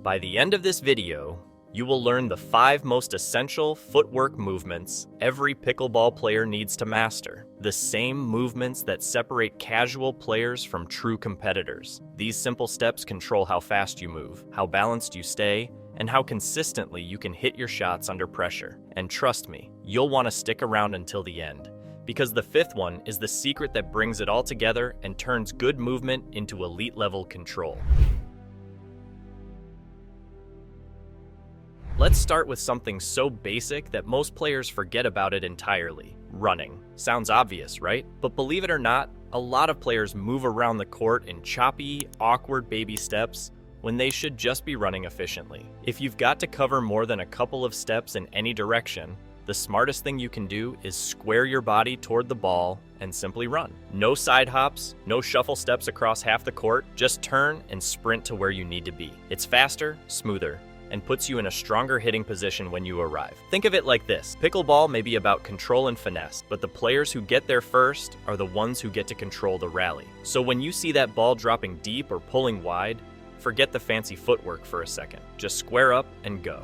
By the end of this video, you will learn the 5 most essential footwork movements every pickleball player needs to master. The same movements that separate casual players from true competitors. These simple steps control how fast you move, how balanced you stay, and how consistently you can hit your shots under pressure. And trust me, you'll want to stick around until the end, because the 5th one is the secret that brings it all together and turns good movement into elite-level control. Let's start with something so basic that most players forget about it entirely: running. Sounds obvious, right? But believe it or not, a lot of players move around the court in choppy, awkward baby steps when they should just be running efficiently. If you've got to cover more than a couple of steps in any direction, the smartest thing you can do is square your body toward the ball and simply run. No side hops, no shuffle steps across half the court, just turn and sprint to where you need to be. It's faster, smoother, and puts you in a stronger hitting position when you arrive. Think of it like this: pickleball may be about control and finesse, but the players who get there first are the ones who get to control the rally. So when you see that ball dropping deep or pulling wide, forget the fancy footwork for a second. Just square up and go.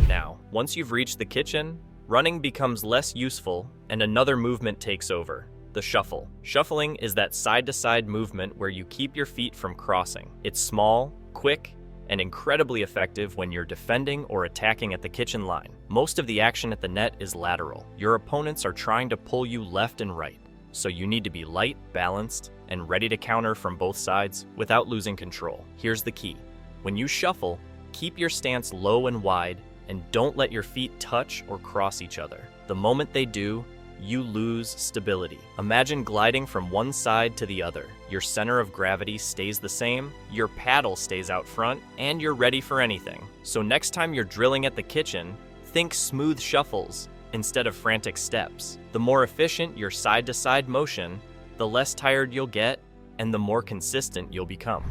Now, once you've reached the kitchen, running becomes less useful and another movement takes over: the shuffle. Shuffling is that side-to-side movement where you keep your feet from crossing. It's small, quick, and incredibly effective when you're defending or attacking at the kitchen line. Most of the action at the net is lateral. Your opponents are trying to pull you left and right, so you need to be light, balanced, and ready to counter from both sides without losing control. Here's the key: when you shuffle, keep your stance low and wide, and don't let your feet touch or cross each other. The moment they do, you lose stability. Imagine gliding from one side to the other. Your center of gravity stays the same, your paddle stays out front, and you're ready for anything. So next time you're drilling at the kitchen, think smooth shuffles instead of frantic steps. The more efficient your side-to-side motion, the less tired you'll get, and the more consistent you'll become.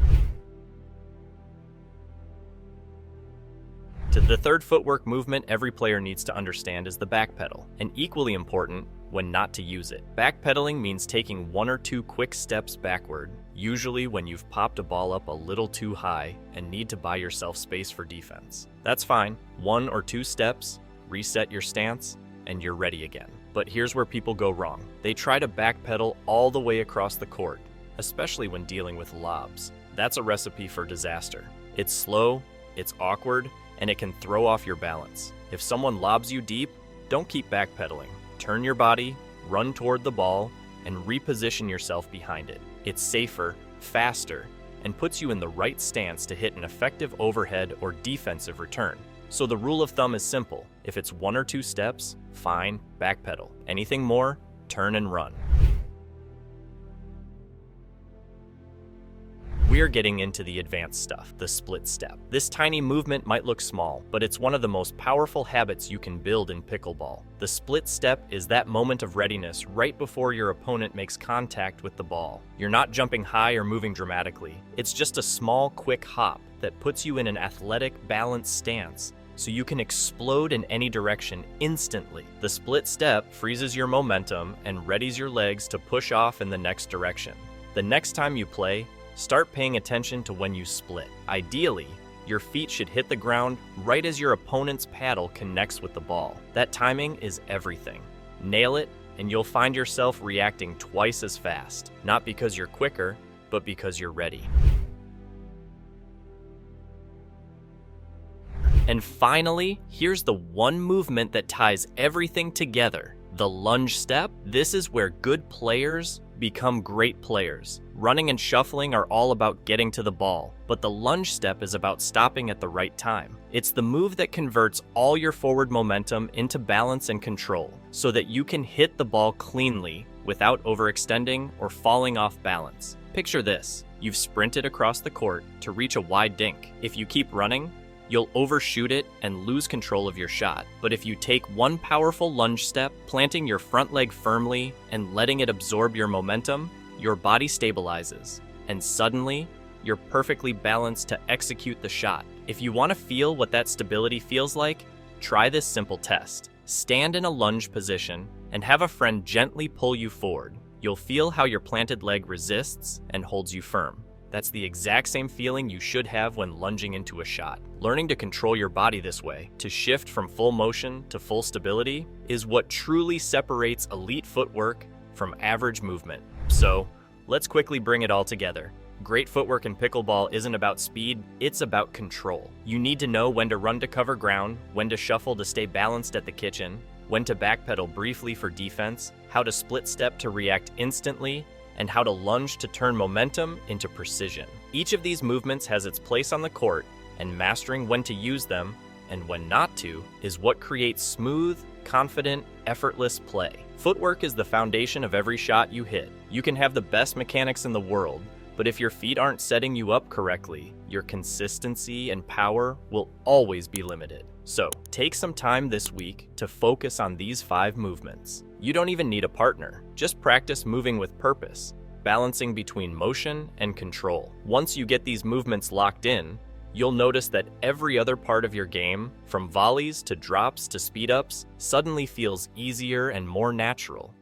The 3rd footwork movement every player needs to understand is the backpedal, and equally important, when not to use it. Backpedaling means taking 1 or 2 quick steps backward, usually when you've popped a ball up a little too high and need to buy yourself space for defense. That's fine. 1 or 2 steps, reset your stance, and you're ready again. But here's where people go wrong. They try to backpedal all the way across the court, especially when dealing with lobs. That's a recipe for disaster. It's slow, it's awkward, and it can throw off your balance. If someone lobs you deep, don't keep backpedaling. Turn your body, run toward the ball, and reposition yourself behind it. It's safer, faster, and puts you in the right stance to hit an effective overhead or defensive return. So the rule of thumb is simple: if it's 1 or 2 steps, fine, backpedal. Anything more, turn and run. We're getting into the advanced stuff, the split step. This tiny movement might look small, but it's one of the most powerful habits you can build in pickleball. The split step is that moment of readiness right before your opponent makes contact with the ball. You're not jumping high or moving dramatically. It's just a small, quick hop that puts you in an athletic, balanced stance, so you can explode in any direction instantly. The split step freezes your momentum and readies your legs to push off in the next direction. The next time you play, start paying attention to when you split. Ideally, your feet should hit the ground right as your opponent's paddle connects with the ball. That timing is everything. Nail it, and you'll find yourself reacting twice as fast. Not because you're quicker, but because you're ready. And finally, here's the one movement that ties everything together: the lunge step. This is where good players become great players. Running and shuffling are all about getting to the ball, but the lunge step is about stopping at the right time. It's the move that converts all your forward momentum into balance and control, so that you can hit the ball cleanly without overextending or falling off balance. Picture this: you've sprinted across the court to reach a wide dink. If you keep running, you'll overshoot it and lose control of your shot. But if you take one powerful lunge step, planting your front leg firmly and letting it absorb your momentum, your body stabilizes, and suddenly, you're perfectly balanced to execute the shot. If you want to feel what that stability feels like, try this simple test. Stand in a lunge position and have a friend gently pull you forward. You'll feel how your planted leg resists and holds you firm. That's the exact same feeling you should have when lunging into a shot. Learning to control your body this way, to shift from full motion to full stability, is what truly separates elite footwork from average movement. So, let's quickly bring it all together. Great footwork in pickleball isn't about speed, it's about control. You need to know when to run to cover ground, when to shuffle to stay balanced at the kitchen, when to backpedal briefly for defense, how to split step to react instantly, and how to lunge to turn momentum into precision. Each of these movements has its place on the court, and mastering when to use them and when not to is what creates smooth, confident, effortless play. Footwork is the foundation of every shot you hit. You can have the best mechanics in the world, but if your feet aren't setting you up correctly, your consistency and power will always be limited. So, take some time this week to focus on these 5 movements. You don't even need a partner. Just practice moving with purpose, balancing between motion and control. Once you get these movements locked in, you'll notice that every other part of your game, from volleys to drops to speed ups, suddenly feels easier and more natural.